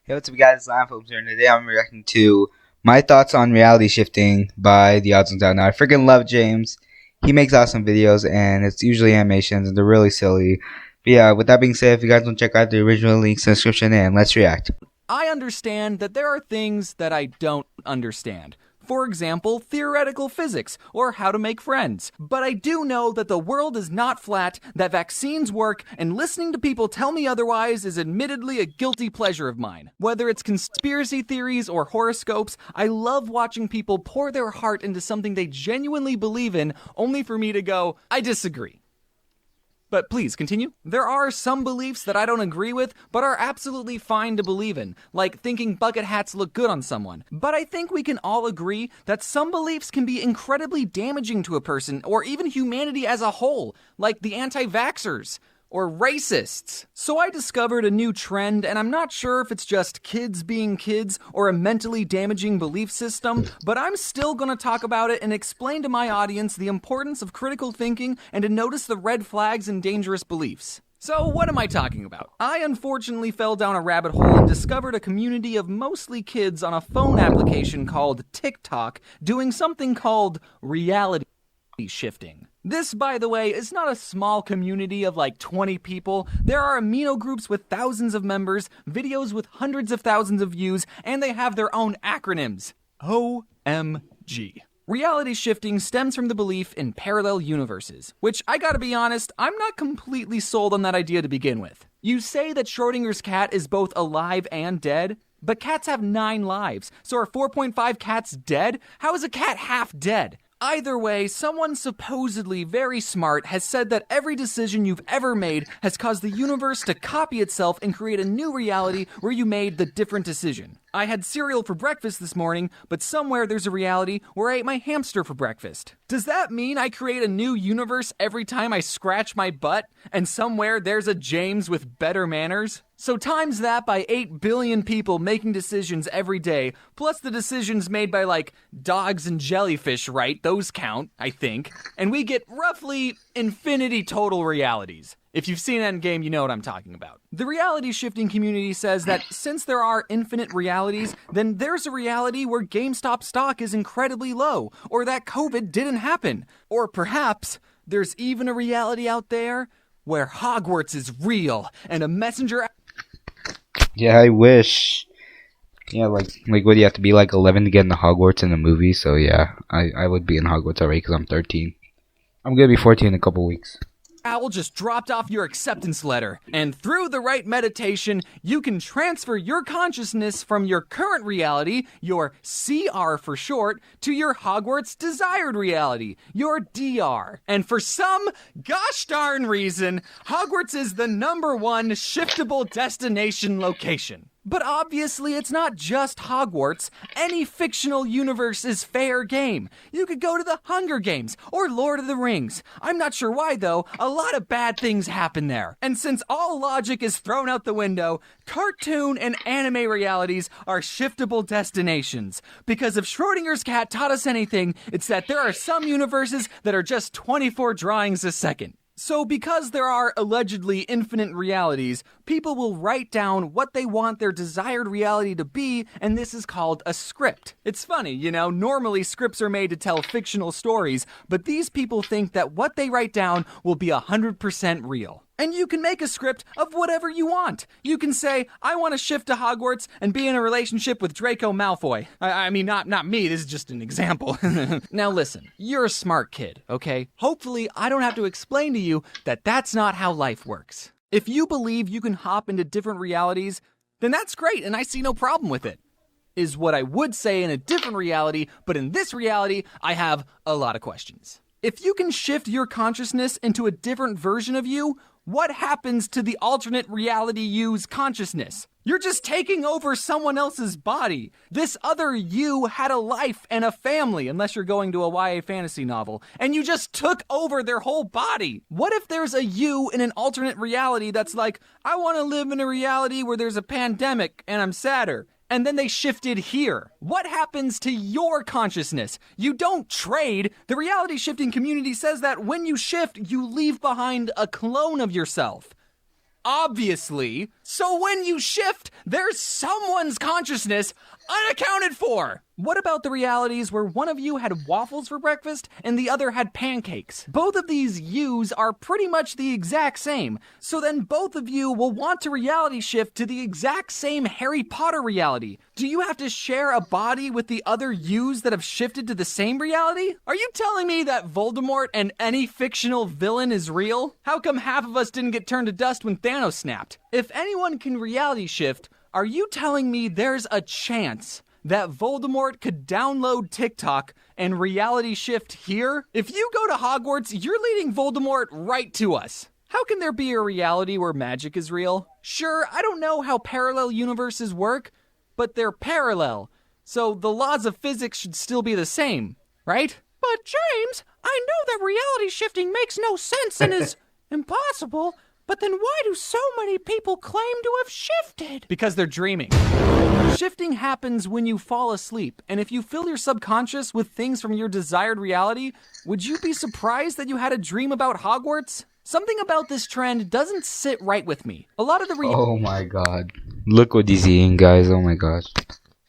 Hey, what's up, guys? It's Lion Phillips here, and today I'm reacting to my thoughts on reality shifting by The Odds on Down. Now, I freaking love James. He makes awesome videos, and it's usually animations, and they're really silly. But yeah, with that being said, if you guys want to check out the original links in the description, and let's react. I understand that there are things that I don't understand. For example, theoretical physics, or how to make friends. But I do know that the world is not flat, that vaccines work, and listening to people tell me otherwise is admittedly a guilty pleasure of mine. Whether it's conspiracy theories or horoscopes, I love watching people pour their heart into something they genuinely believe in, only for me to go, I disagree. But please, continue. There are some beliefs that I don't agree with, but are absolutely fine to believe in, like thinking bucket hats look good on someone. But I think we can all agree that some beliefs can be incredibly damaging to a person, or even humanity as a whole, like the anti-vaxxers or racists. So I discovered a new trend, and I'm not sure if it's just kids being kids or a mentally damaging belief system, but I'm still gonna talk about it and explain to my audience the importance of critical thinking and to notice the red flags and dangerous beliefs. So what am I talking about? I unfortunately fell down a rabbit hole and discovered a community of mostly kids on a phone application called TikTok doing something called reality shifting. This, by the way, is not a small community of like 20 people. There are amino groups with thousands of members, videos with hundreds of thousands of views, and they have their own acronyms. OMG. Reality shifting stems from the belief in parallel universes, which I gotta be honest, I'm not completely sold on that idea to begin with. You say that Schrodinger's cat is both alive and dead, but cats have 9 lives, so are 4.5 cats dead? How is a cat half dead? Either way, someone supposedly very smart has said that every decision you've ever made has caused the universe to copy itself and create a new reality where you made the different decision. I had cereal for breakfast this morning, but somewhere there's a reality where I ate my hamster for breakfast. Does that mean I create a new universe every time I scratch my butt, and somewhere there's a James with better manners? So times that by 8 billion people making decisions every day, plus the decisions made by like dogs and jellyfish, right? Those count, I think. And we get roughly infinity total realities. If you've seen Endgame, you know what I'm talking about. The reality shifting community says that since there are infinite realities, then there's a reality where GameStop stock is incredibly low, or that COVID didn't happen. Or perhaps there's even a reality out there where Hogwarts is real and a messenger... Yeah, I wish. Yeah, like what do you have to be like 11 to get into Hogwarts in the movie? So yeah, I would be in Hogwarts already because I'm 13. I'm gonna be 14 in a couple weeks. Owl just dropped off your acceptance letter, and through the right meditation, you can transfer your consciousness from your current reality, your CR for short, to your Hogwarts desired reality, your DR. And for some gosh darn reason, Hogwarts is the #1 shiftable destination location. But obviously, it's not just Hogwarts. Any fictional universe is fair game. You could go to the Hunger Games or Lord of the Rings. I'm not sure why, though. A lot of bad things happen there. And since all logic is thrown out the window, cartoon and anime realities are shiftable destinations. Because if Schrodinger's cat taught us anything, it's that there are some universes that are just 24 drawings a second. So because there are allegedly infinite realities, people will write down what they want their desired reality to be, and this is called a script. It's funny, you know, normally scripts are made to tell fictional stories, but these people think that what they write down will be 100% real. And you can make a script of whatever you want. You can say, I want to shift to Hogwarts and be in a relationship with Draco Malfoy. I mean, not me, this is just an example. Now listen, you're a smart kid, okay? Hopefully, I don't have to explain to you that that's not how life works. If you believe you can hop into different realities, then that's great and I see no problem with it. Is what I would say in a different reality, but in this reality, I have a lot of questions. If you can shift your consciousness into a different version of you, what happens to the alternate reality you's consciousness? You're just taking over someone else's body. This other you had a life and a family, unless you're going to a YA fantasy novel, and you just took over their whole body. What if there's a you in an alternate reality that's like, I want to live in a reality where there's a pandemic and I'm sadder? And then they shifted here. What happens to your consciousness? You don't trade. The reality shifting community says that when you shift, you leave behind a clone of yourself. obviously. So when you shift, there's someone's consciousness unaccounted for. What about the realities where one of you had waffles for breakfast and the other had pancakes? Both of these yous are pretty much the exact same. So then both of you will want to reality shift to the exact same Harry Potter reality. Do you have to share a body with the other yous that have shifted to the same reality? Are you telling me that Voldemort and any fictional villain is real? How come half of us didn't get turned to dust when Thanos snapped? If anyone can reality shift, are you telling me there's a chance that Voldemort could download TikTok and reality shift here? If you go to Hogwarts, you're leading Voldemort right to us. How can there be a reality where magic is real? Sure, I don't know how parallel universes work, but they're parallel, so the laws of physics should still be the same, right? But James, I know that reality shifting makes no sense and is impossible, but then why do so many people claim to have shifted? Because they're dreaming. Shifting happens when you fall asleep, and if you fill your subconscious with things from your desired reality, would you be surprised that you had a dream about Hogwarts? Something about this trend doesn't sit right with me. A lot of the Oh my god. Look what he's eating, guys. Oh my gosh.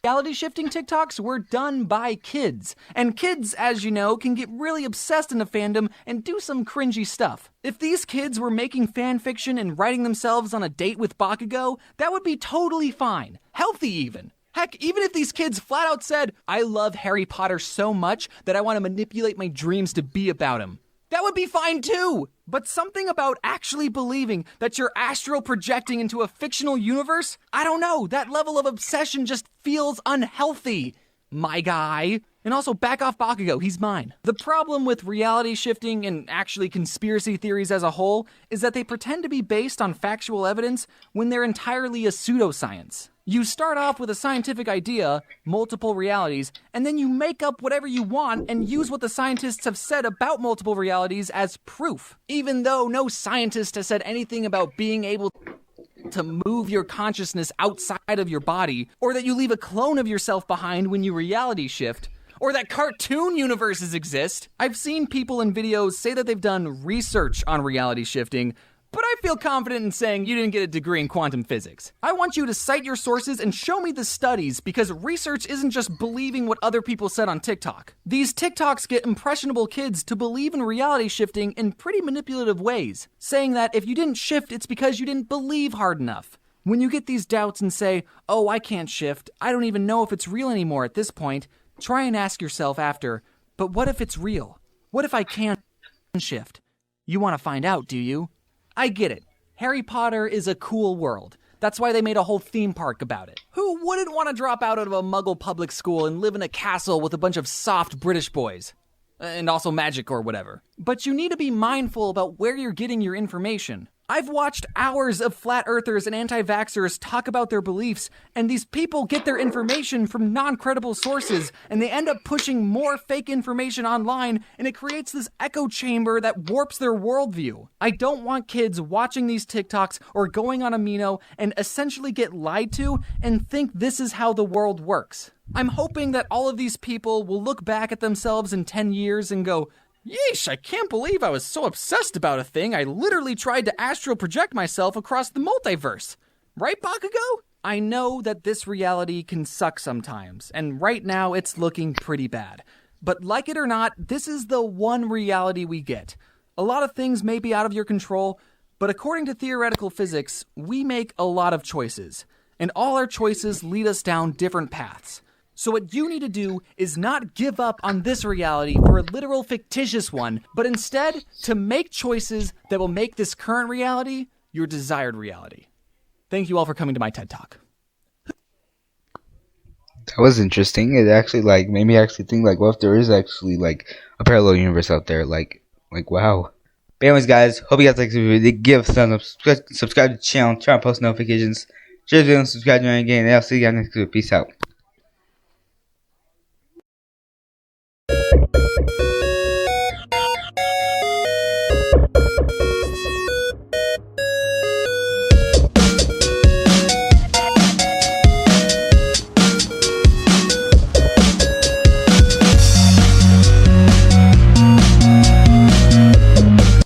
reality shifting TikToks were done by kids. And kids, as you know, can get really obsessed in the fandom and do some cringy stuff. If these kids were making fan fiction and writing themselves on a date with Bakugo, that would be totally fine. Healthy even. Heck, even if these kids flat out said, I love Harry Potter so much that I want to manipulate my dreams to be about him, that would be fine too. But something about actually believing that you're astral projecting into a fictional universe, I don't know, that level of obsession just feels unhealthy, my guy. And also, back off Bakugo, he's mine. The problem with reality shifting and actually conspiracy theories as a whole is that they pretend to be based on factual evidence when they're entirely a pseudoscience. You start off with a scientific idea, multiple realities, and then you make up whatever you want and use what the scientists have said about multiple realities as proof. Even though no scientist has said anything about being able to move your consciousness outside of your body, or that you leave a clone of yourself behind when you reality shift, or that cartoon universes exist. I've seen people in videos say that they've done research on reality shifting, but I feel confident in saying you didn't get a degree in quantum physics. I want you to cite your sources and show me the studies, because research isn't just believing what other people said on TikTok. These TikToks get impressionable kids to believe in reality shifting in pretty manipulative ways, saying that if you didn't shift, it's because you didn't believe hard enough. When you get these doubts and say, oh, I can't shift, I don't even know if it's real anymore at this point, try and ask yourself after, but what if it's real? What if I can't shift? You want to find out, do you? I get it. Harry Potter is a cool world. That's why they made a whole theme park about it. Who wouldn't want to drop out of a Muggle public school and live in a castle with a bunch of soft British boys? And also magic or whatever. But you need to be mindful about where you're getting your information. I've watched hours of flat earthers and anti-vaxxers talk about their beliefs, and these people get their information from non-credible sources, and they end up pushing more fake information online, and it creates this echo chamber that warps their worldview. I don't want kids watching these TikToks or going on Amino and essentially get lied to and think this is how the world works. I'm hoping that all of these people will look back at themselves in 10 years and go, yeesh, I can't believe I was so obsessed about a thing, I literally tried to astral project myself across the multiverse. Right, Bakugo? I know that this reality can suck sometimes, and right now it's looking pretty bad. But like it or not, this is the one reality we get. A lot of things may be out of your control, but according to theoretical physics, we make a lot of choices. And all our choices lead us down different paths. So what you need to do is not give up on this reality for a literal fictitious one, but instead to make choices that will make this current reality your desired reality. Thank you all for coming to my TED Talk. That was interesting. It actually made me actually think what if there is actually a parallel universe out there? Like wow. But anyways, guys, hope you guys like this video. Give a thumbs up, subscribe to the channel, turn on post notifications, share the video, and subscribe to me again. And I'll see you guys next video. Peace out.